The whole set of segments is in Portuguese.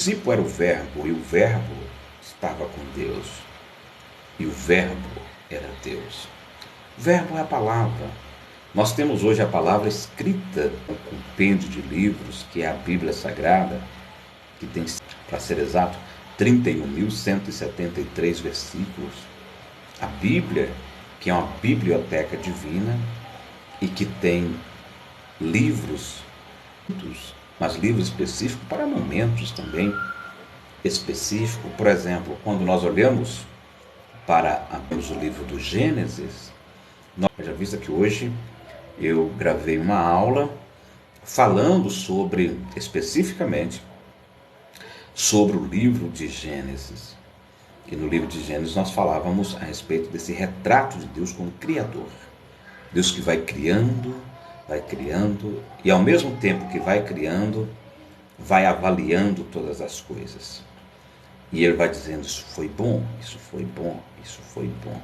princípio era o Verbo, e o Verbo estava com Deus, e o Verbo era Deus. O Verbo é a palavra. Nós temos hoje a palavra escrita, um compêndio de livros, que é a Bíblia Sagrada, que tem, para ser exato, 31.173 versículos. A Bíblia, que é uma biblioteca divina e que tem livros, mas livros específicos para momentos também específicos. Por exemplo, quando nós olhamos para o livro do Gênesis, nós já vimos que hoje eu gravei uma aula falando especificamente sobre o livro de Gênesis. E no livro de Gênesis nós falávamos a respeito desse retrato de Deus como Criador. Deus que vai criando, e ao mesmo tempo que vai criando, vai avaliando todas as coisas. E ele vai dizendo, isso foi bom, isso foi bom, isso foi bom.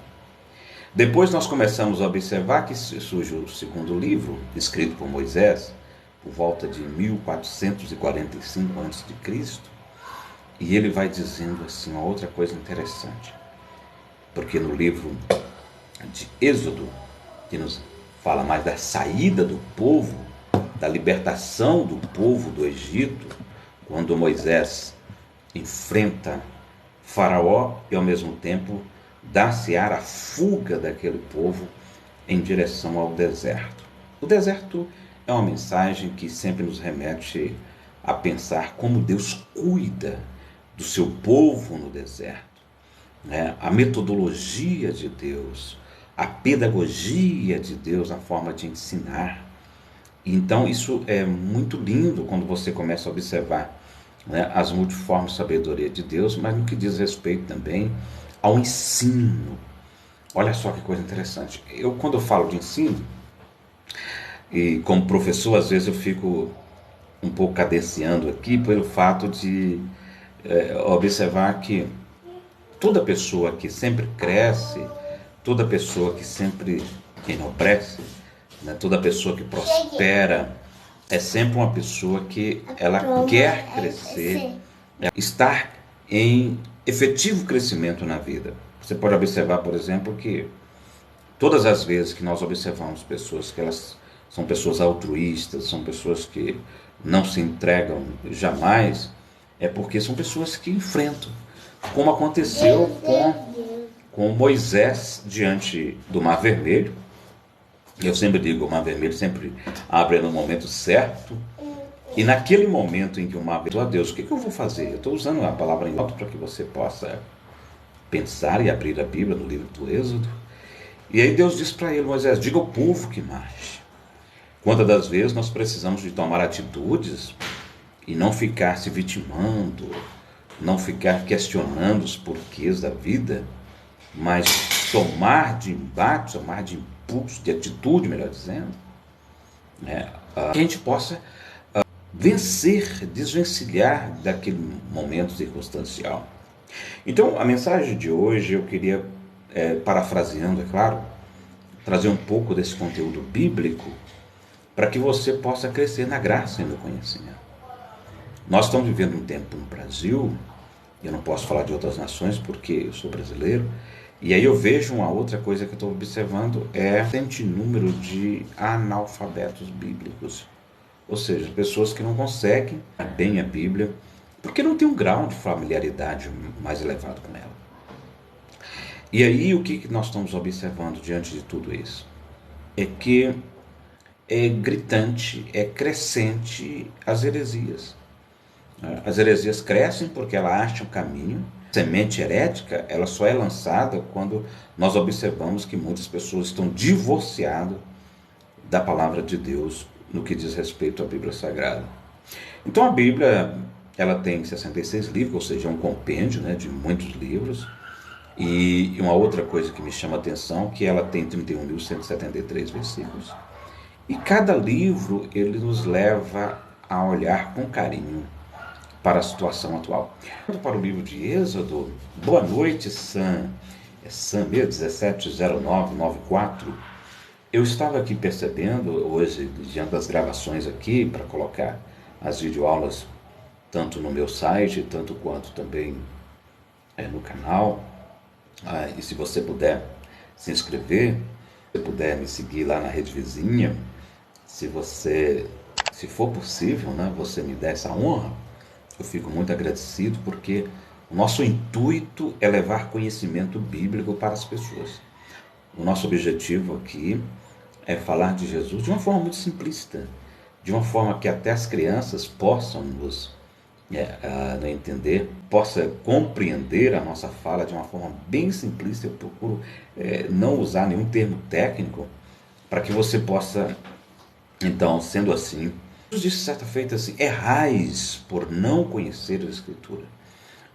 Depois nós começamos a observar que surge o segundo livro, escrito por Moisés, por volta de 1445 a.C., e ele vai dizendo assim, uma outra coisa interessante, porque no livro de Êxodo, que nos fala mais da saída do povo, da libertação do povo do Egito, quando Moisés enfrenta Faraó e ao mesmo tempo dá-se-á a fuga daquele povo em direção ao deserto. O deserto é uma mensagem que sempre nos remete a pensar como Deus cuida do seu povo no deserto, né? A metodologia de Deus, a pedagogia de Deus, a forma de ensinar. Então isso é muito lindo quando você começa a observar, né, as multiformes sabedoria de Deus, mas no que diz respeito também ao ensino. Olha só que coisa interessante. Quando eu falo de ensino, e como professor, às vezes eu fico um pouco cadenciando aqui pelo fato de observar que toda pessoa que sempre cresce, toda pessoa que sempre enobrece, né, toda pessoa que prospera, é sempre uma pessoa que ela quer crescer, estar em efetivo crescimento na vida. Você pode observar, por exemplo, que todas as vezes que nós observamos pessoas que elas são pessoas altruístas, são pessoas que não se entregam jamais, é porque são pessoas que enfrentam, como aconteceu com Moisés diante do Mar Vermelho. Eu sempre digo, o Mar Vermelho sempre abre no momento certo, e naquele momento em que o Mar Vermelho, a Deus, o que eu vou fazer? Eu estou usando a palavra em alto para que você possa pensar e abrir a Bíblia no livro do Êxodo. E aí Deus diz para ele, Moisés, diga ao povo que marche. Quantas das vezes nós precisamos de tomar atitudes e não ficar se vitimando, não ficar questionando os porquês da vida, mas tomar de embate, tomar de impulso, de atitude, melhor dizendo, né, que a gente possa vencer, desvencilhar daquele momento circunstancial. Então, a mensagem de hoje eu queria, parafraseando, é claro, trazer um pouco desse conteúdo bíblico para que você possa crescer na graça e no conhecimento. Nós estamos vivendo um tempo no Brasil, eu não posso falar de outras nações porque eu sou brasileiro, e aí eu vejo uma outra coisa que eu estou observando, é o grande número de analfabetos bíblicos. Ou seja, pessoas que não conseguem bem a Bíblia, porque não tem um grau de familiaridade mais elevado com ela. E aí o que nós estamos observando diante de tudo isso? É que é gritante, é crescente as heresias. As heresias crescem porque ela acha um caminho. A semente herética, ela só é lançada quando nós observamos que muitas pessoas estão divorciadas da palavra de Deus no que diz respeito à Bíblia Sagrada. Então a Bíblia, ela tem 66 livros, ou seja, é um compêndio, né, de muitos livros. E uma outra coisa que me chama a atenção, que ela tem 31.173 versículos. E cada livro, ele nos leva a olhar com carinho para a situação atual. Para o livro de Êxodo, boa noite, Sam. É Sam 170994. Eu estava aqui percebendo, hoje, diante das gravações aqui, para colocar as videoaulas tanto no meu site, tanto quanto também no canal. E se você puder se inscrever, se puder me seguir lá na rede vizinha, se for possível, né, você me der essa honra, eu fico muito agradecido, porque o nosso intuito é levar conhecimento bíblico para as pessoas. O nosso objetivo aqui é falar de Jesus de uma forma muito simplista, de uma forma que até as crianças possam nos entender, possa compreender a nossa fala de uma forma bem simplista. Eu procuro não usar nenhum termo técnico, para que você possa, então, sendo assim, Jesus disse certa feita assim: errais por não conhecer a Escritura.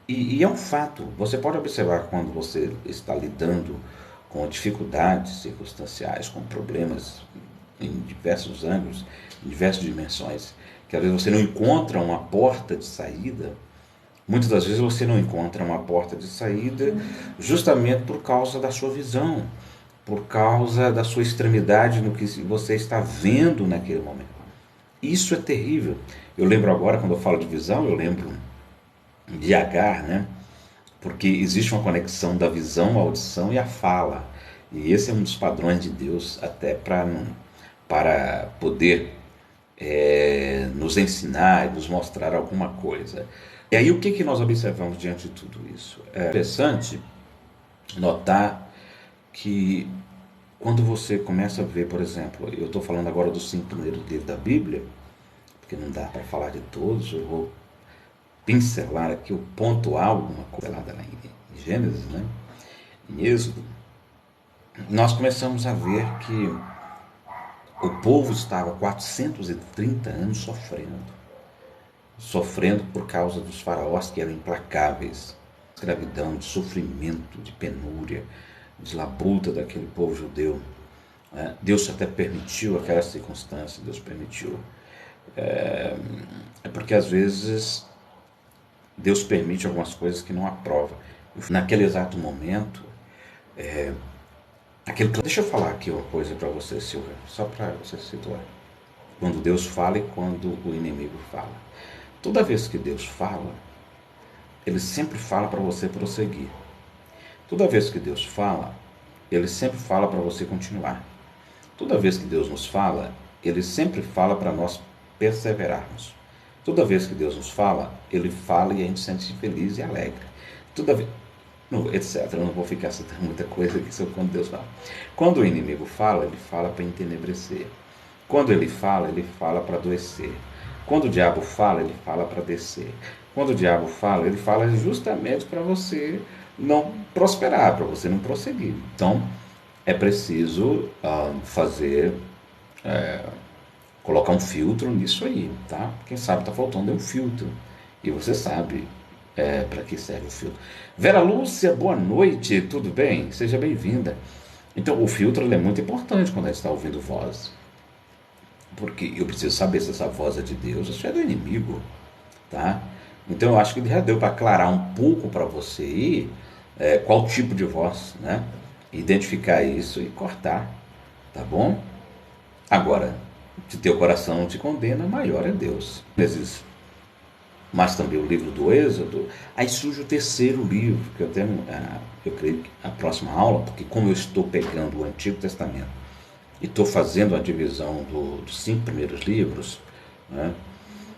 E é um fato. Você pode observar, quando você está lidando com dificuldades circunstanciais, com problemas em diversos ângulos, em diversas dimensões, que às vezes você não encontra uma porta de saída. Muitas das vezes você não encontra uma porta de saída justamente por causa da sua visão, por causa da sua extremidade no que você está vendo naquele momento. Isso é terrível. Eu lembro agora, quando eu falo de visão, eu lembro de Agar, né? Porque existe uma conexão da visão, a audição e a fala. E esse é um dos padrões de Deus, até para poder nos ensinar e nos mostrar alguma coisa. E aí, o que nós observamos diante de tudo isso? É interessante notar que quando você começa a ver, por exemplo, eu estou falando agora dos 5 primeiros livros da Bíblia, porque não dá para falar de todos, eu vou pincelar aqui, o pontuar alguma coisa lá em Gênesis, né? Em Êxodo, nós começamos a ver que o povo estava 430 anos sofrendo por causa dos faraós, que eram implacáveis, de escravidão, de sofrimento, de penúria, de labuta daquele povo judeu. Deus até permitiu aquela circunstância, Deus permitiu. É porque às vezes Deus permite algumas coisas que não aprova. Naquele exato momento, deixa eu falar aqui uma coisa para você, Silvia, só para você se situar. Quando Deus fala e quando o inimigo fala. Toda vez que Deus fala, Ele sempre fala para você prosseguir. Toda vez que Deus fala, Ele sempre fala para você continuar. Toda vez que Deus nos fala, Ele sempre fala para nós perseverarmos. Toda vez que Deus nos fala, Ele fala e a gente se sente feliz e alegre. Toda vez, etc. Eu não vou ficar citando muita coisa aqui sobre quando Deus fala. Quando o inimigo fala, ele fala para entenebrecer. Quando ele fala para adoecer. Quando o diabo fala, ele fala para descer. Quando o diabo fala, ele fala justamente para você não prosperar, para você não prosseguir. Então, é preciso colocar um filtro nisso aí, tá? Quem sabe está faltando um filtro. E você sabe para que serve o filtro. Vera Lúcia, boa noite, tudo bem? Seja bem-vinda. Então, o filtro é muito importante quando a gente está ouvindo voz. Porque eu preciso saber se essa voz é de Deus ou se é do inimigo, tá? Então, eu acho que já deu para aclarar um pouco para você aí qual tipo de voz, né? Identificar isso e cortar, tá bom? Agora, se teu coração não te condena, maior é Deus. Mas também o livro do Êxodo, aí surge o terceiro livro, que eu creio que a próxima aula, porque como eu estou pegando o Antigo Testamento e estou fazendo a divisão dos 5 primeiros livros, né?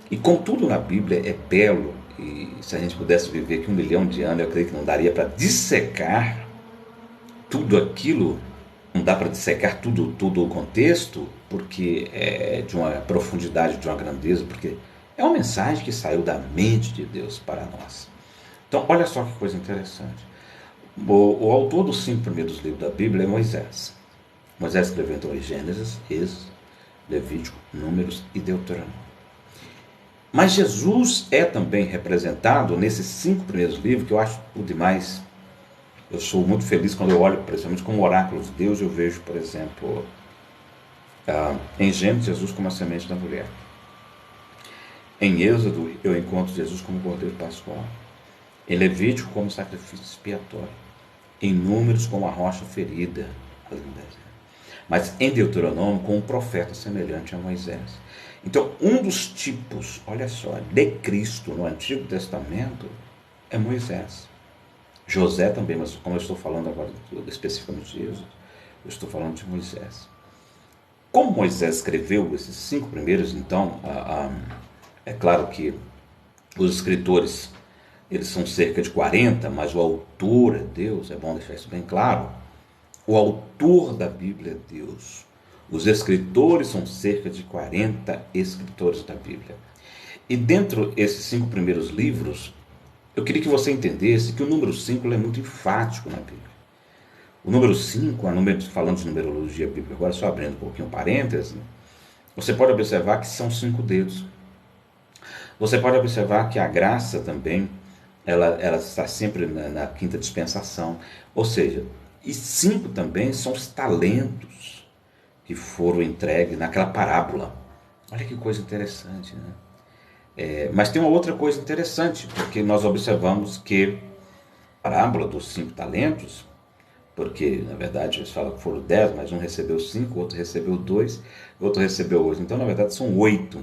E como tudo na Bíblia é belo, e se a gente pudesse viver aqui 1 milhão de anos, eu creio que não daria para dissecar tudo aquilo, não dá para dissecar tudo o contexto, porque é de uma profundidade, de uma grandeza, porque é uma mensagem que saiu da mente de Deus para nós. Então, olha só que coisa interessante. O autor dos 5 primeiros livros da Bíblia é Moisés. Moisés escreveu então Gênesis, Êxodo, Levítico, Números e Deuteronômio. Mas Jesus é também representado nesses 5 primeiros livros, que eu acho tudo demais. Eu sou muito feliz quando eu olho, principalmente como oráculo de Deus, eu vejo, por exemplo, em Gênesis, Jesus como a semente da mulher. Em Êxodo, eu encontro Jesus como cordeiro pascual. Em Levítico, como sacrifício expiatório. Em Números, como a rocha ferida. Mas em Deuteronômio, como um profeta semelhante a Moisés. Então, um dos tipos, olha só, de Cristo no Antigo Testamento é Moisés. José também, mas como eu estou falando agora especificamente de Êxodo, eu estou falando de Moisés. Como Moisés escreveu esses 5 primeiros, então, é claro que os escritores, eles são cerca de 40, mas o autor é Deus, é bom deixar isso bem claro. O autor da Bíblia é Deus. Os escritores são cerca de 40 escritores da Bíblia. E dentro desses 5 primeiros livros, eu queria que você entendesse que o número 5 é muito enfático na Bíblia. O número 5, falando de numerologia bíblica, agora só abrindo um pouquinho parêntese, você pode observar que são 5 dedos. Você pode observar que a graça também, ela está sempre na quinta dispensação. Ou seja, e 5 também são os talentos que foram entregues naquela parábola. Olha que coisa interessante, né? Mas tem uma outra coisa interessante, porque nós observamos que a parábola dos 5 talentos, porque na verdade eles falam que foram 10, mas um recebeu 5, outro recebeu 2, outro recebeu 8. Então na verdade são 8.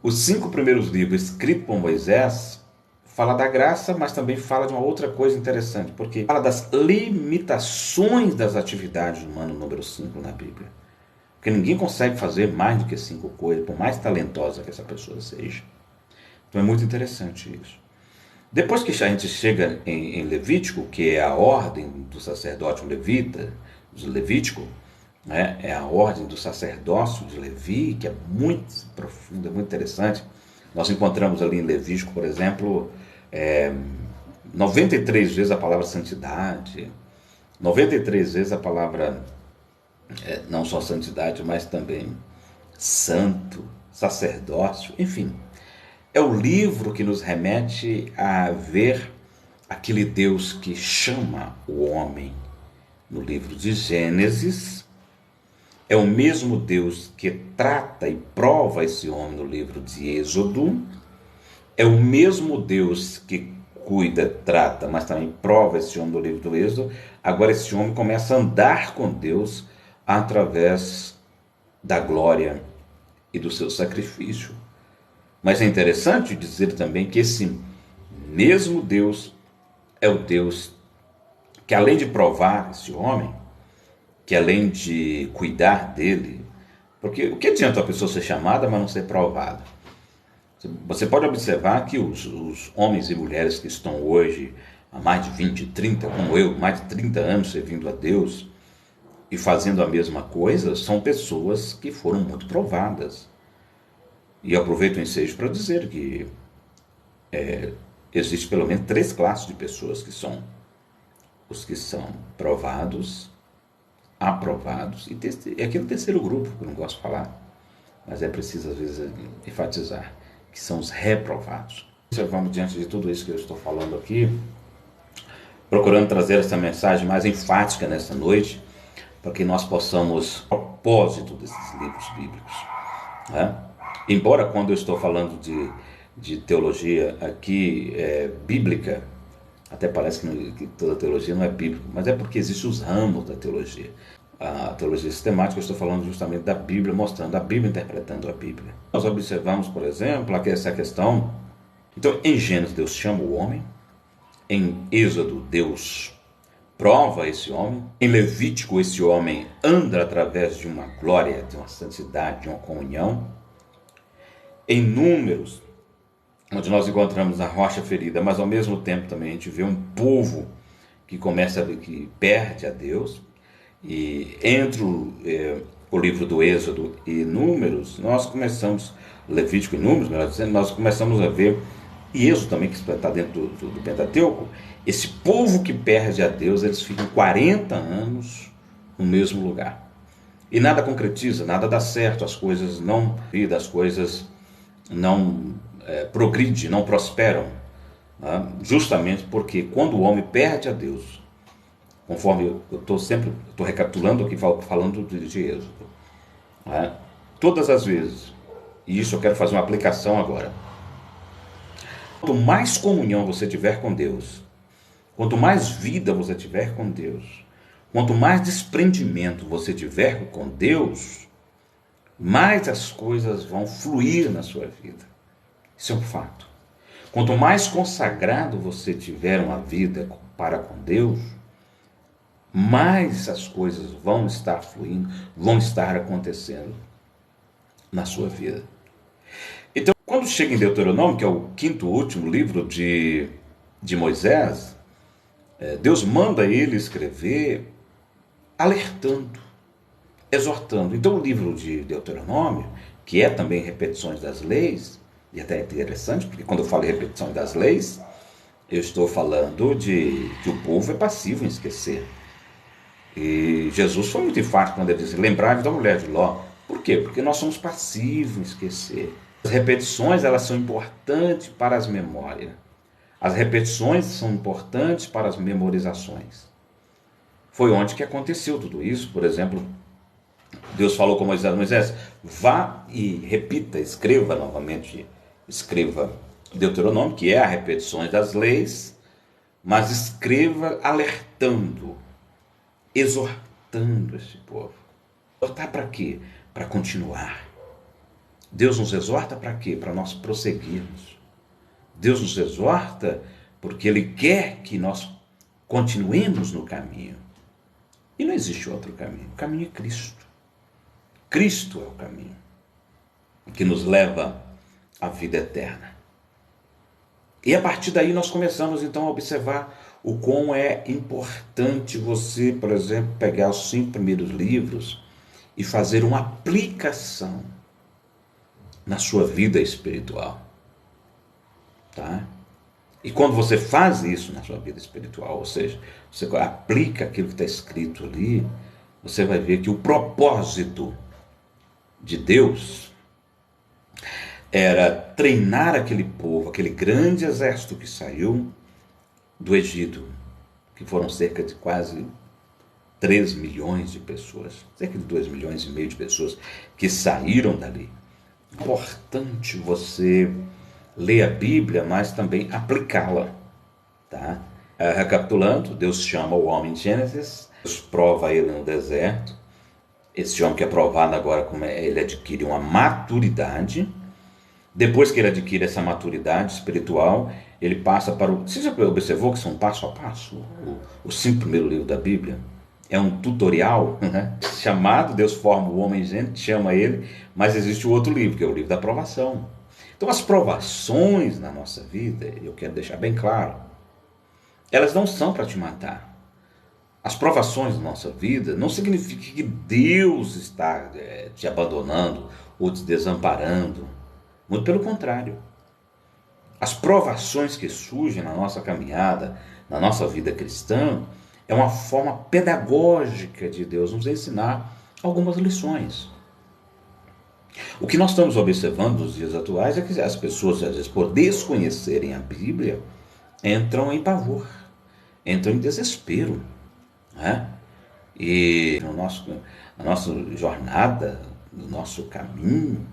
Os 5 primeiros livros escritos por Moisés fala da graça, mas também fala de uma outra coisa interessante, porque fala das limitações das atividades humanas, número 5 na Bíblia. Porque ninguém consegue fazer mais do que 5 coisas, por mais talentosa que essa pessoa seja. Então é muito interessante isso. Depois que a gente chega em Levítico, que é a ordem do sacerdócio levita, do Levítico, né? É a ordem do sacerdócio de Levi, que é muito profunda, muito interessante. Nós encontramos ali em Levítico, por exemplo, 93 vezes a palavra santidade, 93 vezes a palavra, não só santidade, mas também santo, sacerdócio, enfim. É o livro que nos remete a ver aquele Deus que chama o homem no livro de Gênesis. É o mesmo Deus que trata e prova esse homem no livro de Êxodo. É o mesmo Deus que cuida, trata, mas também prova esse homem no livro do Êxodo. Agora esse homem começa a andar com Deus através da glória e do seu sacrifício. Mas é interessante dizer também que esse mesmo Deus é o Deus que, além de provar esse homem, que além de cuidar dele, porque o que adianta a pessoa ser chamada, mas não ser provada? Você pode observar que os homens e mulheres que estão hoje há mais de 20, 30, como eu, mais de 30 anos servindo a Deus e fazendo a mesma coisa, são pessoas que foram muito provadas. E eu aproveito o ensejo para dizer que existe pelo menos 3 classes de pessoas, que são os que são provados, aprovados, e aquele terceiro grupo, que eu não gosto de falar, mas é preciso às vezes enfatizar, que são os reprovados. Observamos diante de tudo isso que eu estou falando aqui, procurando trazer essa mensagem mais enfática nessa noite, para que nós possamos, propósito desses livros bíblicos, né? Embora quando eu estou falando de teologia aqui bíblica, até parece que toda teologia não é bíblica, mas é porque existem os ramos da teologia. A teologia sistemática, eu estou falando justamente da Bíblia, mostrando a Bíblia, interpretando a Bíblia. Nós observamos, por exemplo, essa questão. Então, em Gênesis, Deus chama o homem. Em Êxodo, Deus prova esse homem. Em Levítico, esse homem anda através de uma glória, de uma santidade, de uma comunhão. Em Números, onde nós encontramos a rocha ferida, mas ao mesmo tempo também a gente vê um povo que começa a ver que perde a Deus. E entre o livro do Êxodo e Números, nós começamos, Levítico e Números, melhor dizendo, nós começamos a ver, e Êxodo também, que está dentro do Pentateuco, esse povo que perde a Deus, eles ficam 40 anos no mesmo lugar. E nada concretiza, nada dá certo, as coisas não vidam, as coisas não progridem, não prosperam, né? Justamente porque quando o homem perde a Deus, conforme eu estou recapitulando aqui, falando de Êxodo, né? Todas as vezes, e isso eu quero fazer uma aplicação agora, quanto mais comunhão você tiver com Deus, quanto mais vida você tiver com Deus, quanto mais desprendimento você tiver com Deus, mais as coisas vão fluir na sua vida. Isso é um fato. Quanto mais consagrado você tiver uma vida para com Deus, mais as coisas vão estar fluindo, vão estar acontecendo na sua vida. Então, quando chega em Deuteronômio, que é o quinto e último livro de Moisés, Deus manda ele escrever alertando, exortando. Então, o livro de Deuteronômio, que é também repetições das leis, e até é interessante, porque quando eu falo em repetição das leis, eu estou falando de que o povo é passivo em esquecer. E Jesus foi muito enfático quando ele disse: lembrai-vos da mulher de Ló. Por quê? Porque nós somos passivos em esquecer. As repetições, elas são importantes para as memórias. As repetições são importantes para as memorizações. Foi onde que aconteceu tudo isso. Por exemplo, Deus falou com Moisés: Moisés, vá e repita, escreva novamente, escreva Deuteronômio, que é a repetições das leis, mas escreva alertando, exortando esse povo. Exortar para quê? Para continuar. Deus nos exorta para quê? Para nós prosseguirmos. Deus nos exorta porque Ele quer que nós continuemos no caminho. E não existe outro caminho. O caminho é Cristo. Cristo é o caminho que nos leva à vida eterna. E a partir daí nós começamos então a observar o quão é importante você, por exemplo, pegar os 5 primeiros livros e fazer uma aplicação na sua vida espiritual. Tá? E quando você faz isso na sua vida espiritual, ou seja, você aplica aquilo que está escrito ali, você vai ver que o propósito de Deus era treinar aquele povo, aquele grande exército que saiu do Egito, que foram cerca de quase 3 milhões de pessoas, cerca de 2 milhões e meio de pessoas que saíram dali. É importante você ler a Bíblia, mas também aplicá-la. Tá? Recapitulando, Deus chama o homem em Gênesis, Deus prova ele no deserto. Esse homem que é provado agora, ele adquire uma maturidade. Depois que ele adquire essa maturidade espiritual, ele passa para o... Você já observou que são passo a passo? Os 5 primeiros livros da Bíblia é um tutorial, né? Chamado, Deus forma o homem, gente, chama ele, mas existe o outro livro, que é o livro da provação. Então as provações na nossa vida, eu quero deixar bem claro, elas não são para te matar. As provações da nossa vida não significa que Deus está te abandonando ou te desamparando. Muito pelo contrário. As provações que surgem na nossa caminhada, na nossa vida cristã, é uma forma pedagógica de Deus nos ensinar algumas lições. O que nós estamos observando nos dias atuais é que as pessoas, às vezes, por desconhecerem a Bíblia, entram em pavor, entram em desespero. Né? E na nossa jornada, no nosso caminho,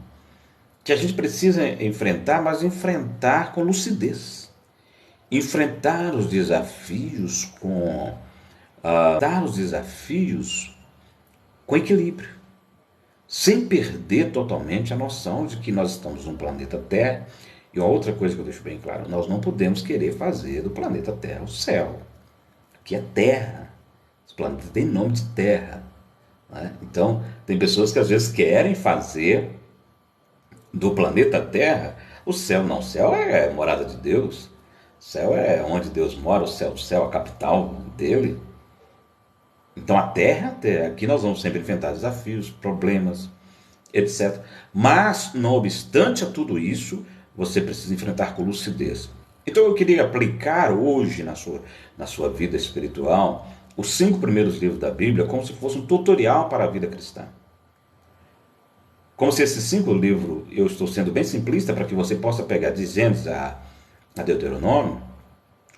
que a gente precisa enfrentar, mas enfrentar com lucidez. Enfrentar os desafios com equilíbrio, sem perder totalmente a noção de que nós estamos num planeta Terra. E uma outra coisa que eu deixo bem claro, nós não podemos querer fazer do planeta Terra o céu. Aqui é terra. Esse planeta tem nome de terra. Né? Então, tem pessoas que às vezes querem fazer do planeta Terra o céu. Não, o céu é a morada de Deus. O céu é onde Deus mora, o céu, a capital dele. Então a Terra, aqui nós vamos sempre enfrentar desafios, problemas, etc. Mas, não obstante a tudo isso, você precisa enfrentar com lucidez. Então eu queria aplicar hoje na sua vida espiritual os 5 primeiros livros da Bíblia como se fosse um tutorial para a vida cristã. Como se esses 5 livros, eu estou sendo bem simplista para que você possa pegar de Gênesis a Deuteronômio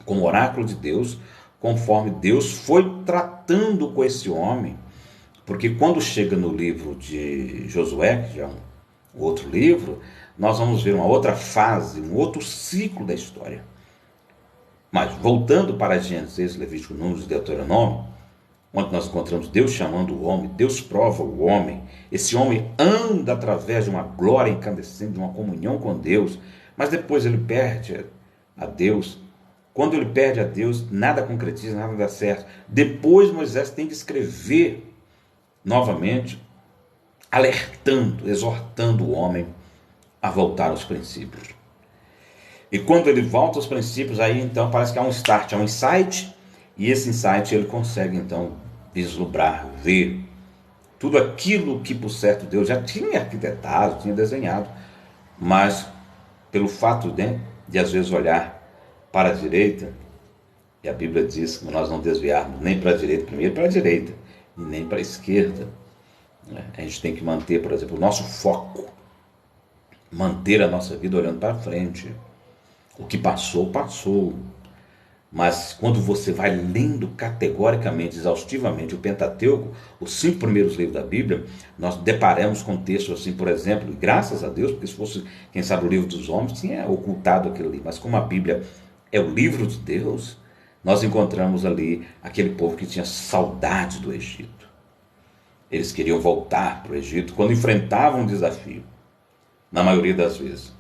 como oráculo de Deus, conforme Deus foi tratando com esse homem. Porque quando chega no livro de Josué, que é um outro livro, nós vamos ver uma outra fase, um outro ciclo da história. Mas voltando para Gênesis, Levítico, Números e Deuteronômio, onde nós encontramos Deus chamando o homem, Deus prova o homem, esse homem anda através de uma glória incandescente, de uma comunhão com Deus, mas depois ele perde a Deus. Quando ele perde a Deus, nada concretiza, nada dá certo. Depois Moisés tem que escrever novamente, alertando, exortando o homem a voltar aos princípios. E quando ele volta aos princípios, aí então parece que há um start, há um insight, e esse insight ele consegue então vislumbrar, ver tudo aquilo que por certo Deus já tinha arquitetado, tinha desenhado, mas pelo fato de às vezes olhar para a direita, e a Bíblia diz que nós não desviarmos nem para a direita, primeiro para a direita, e nem para a esquerda. A gente tem que manter, por exemplo, o nosso foco, manter a nossa vida olhando para frente. O que passou, passou. Mas quando você vai lendo categoricamente, exaustivamente o Pentateuco, os 5 primeiros livros da Bíblia, nós deparamos com textos assim, por exemplo, e graças a Deus, porque se fosse, quem sabe, o livro dos homens, tinha ocultado aquilo ali. Mas como a Bíblia é o livro de Deus, nós encontramos ali aquele povo que tinha saudade do Egito. Eles queriam voltar para o Egito quando enfrentavam um desafio, na maioria das vezes.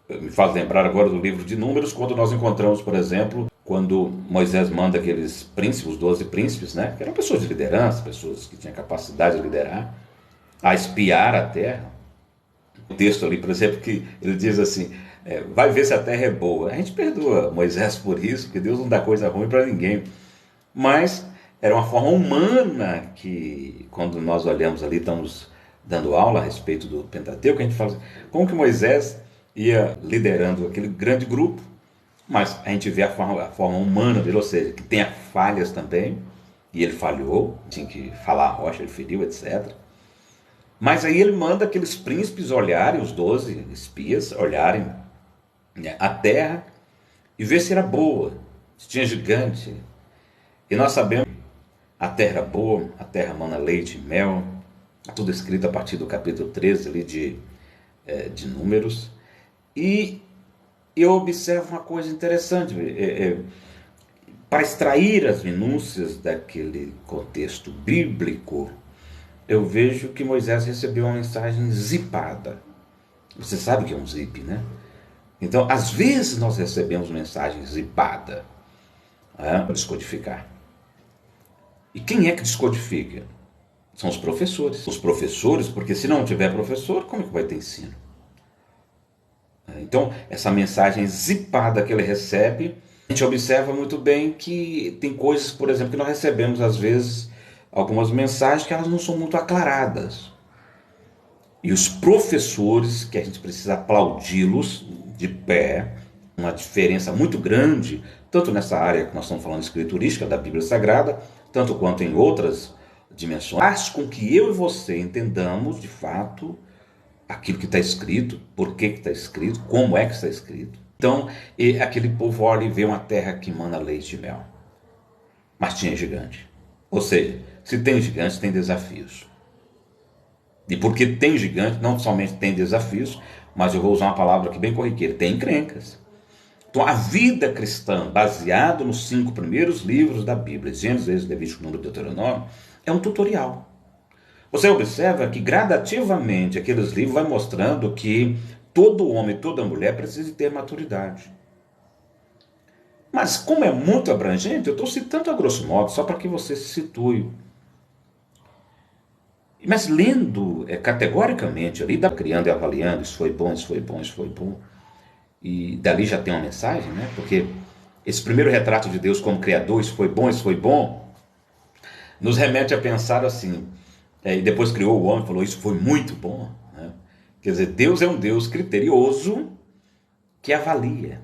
Me faz lembrar agora do livro de Números, quando nós encontramos, por exemplo, quando Moisés manda aqueles príncipes, os 12 príncipes, né, que eram pessoas de liderança, pessoas que tinham capacidade de liderar, a espiar a terra. O texto ali, por exemplo, que ele diz assim, vai ver se a terra é boa. A gente perdoa Moisés por isso, porque Deus não dá coisa ruim para ninguém. Mas era uma forma humana que, quando nós olhamos ali, estamos dando aula a respeito do Pentateuco, a gente fala assim, como que Moisés ia liderando aquele grande grupo, mas a gente vê a forma humana dele, ou seja, que tem falhas também, e ele falhou, tinha que falar a rocha, ele feriu, etc. Mas aí ele manda aqueles príncipes olharem, os 12 espias olharem, né, a terra e ver se era boa, se tinha gigante. E nós sabemos que a terra era boa, a terra mana leite e mel, tudo escrito a partir do capítulo 13 ali de Números. E eu observo uma coisa interessante, para extrair as minúcias daquele contexto bíblico, eu vejo que Moisés recebeu uma mensagem zipada. Você sabe o que é um zip, né? Então, às vezes nós recebemos mensagem zipada, para descodificar. E quem é que descodifica? São os professores. Os professores, porque se não tiver professor, como é que vai ter ensino? Então, essa mensagem zipada que ele recebe, a gente observa muito bem que tem coisas, por exemplo, que nós recebemos às vezes, algumas mensagens que elas não são muito aclaradas. E os professores, que a gente precisa aplaudi-los de pé, uma diferença muito grande, tanto nessa área que nós estamos falando escriturística da Bíblia Sagrada, tanto quanto em outras dimensões, faz com que eu e você entendamos, de fato, aquilo que está escrito, por que está escrito, como é que está escrito. Então, aquele povo olha e vê uma terra que mana leite e mel. Mas tinha gigante. Ou seja, se tem gigante, tem desafios. E porque tem gigante, não somente tem desafios, mas eu vou usar uma palavra aqui bem corriqueira, tem encrencas. Então, a vida cristã, baseada nos 5 primeiros livros da Bíblia, Gênesis, Levítico, Número e Deuteronômio, é um tutorial. Você observa que gradativamente aqueles livros vão mostrando que todo homem, toda mulher precisa ter maturidade. Mas como é muito abrangente, eu estou citando a grosso modo, só para que você se situe. Mas lendo categoricamente ali, criando e avaliando, isso foi bom, isso foi bom, isso foi bom. E dali já tem uma mensagem, né? Porque esse primeiro retrato de Deus como Criador, isso foi bom, nos remete a pensar assim, e depois criou o homem e falou, isso foi muito bom. Né? Quer dizer, Deus é um Deus criterioso que avalia.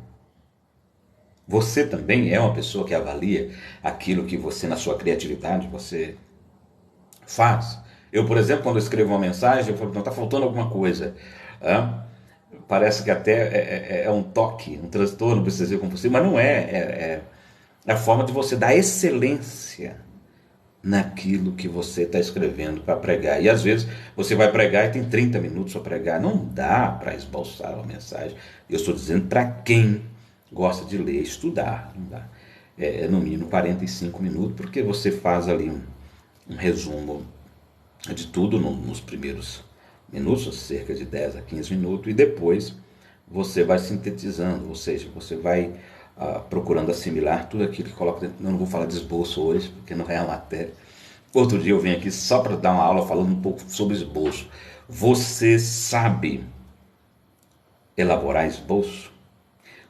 Você também é uma pessoa que avalia aquilo que você, na sua criatividade, você faz. Eu, por exemplo, quando eu escrevo uma mensagem, eu falo, não, está faltando alguma coisa. Parece que até é um toque, um transtorno, precisa ser compulsivo, mas não é. É a forma de você dar excelência naquilo que você está escrevendo para pregar. E às vezes você vai pregar e tem 30 minutos para pregar. Não dá para esboçar uma mensagem. Eu estou dizendo para quem gosta de ler, estudar. Não dá. No mínimo 45 minutos, porque você faz ali um resumo de tudo nos primeiros minutos, cerca de 10 a 15 minutos, e depois você vai sintetizando, ou seja, você vai procurando assimilar tudo aquilo que coloca dentro. Eu não vou falar de esboço hoje, porque não é a matéria. Outro dia eu vim aqui só para dar uma aula falando um pouco sobre esboço. Você sabe elaborar esboço?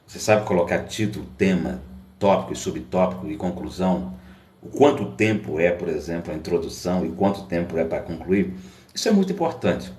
Você sabe colocar título, tema, tópico e subtópico e conclusão? O quanto tempo é, por exemplo, a introdução e quanto tempo é para concluir? Isso é muito importante.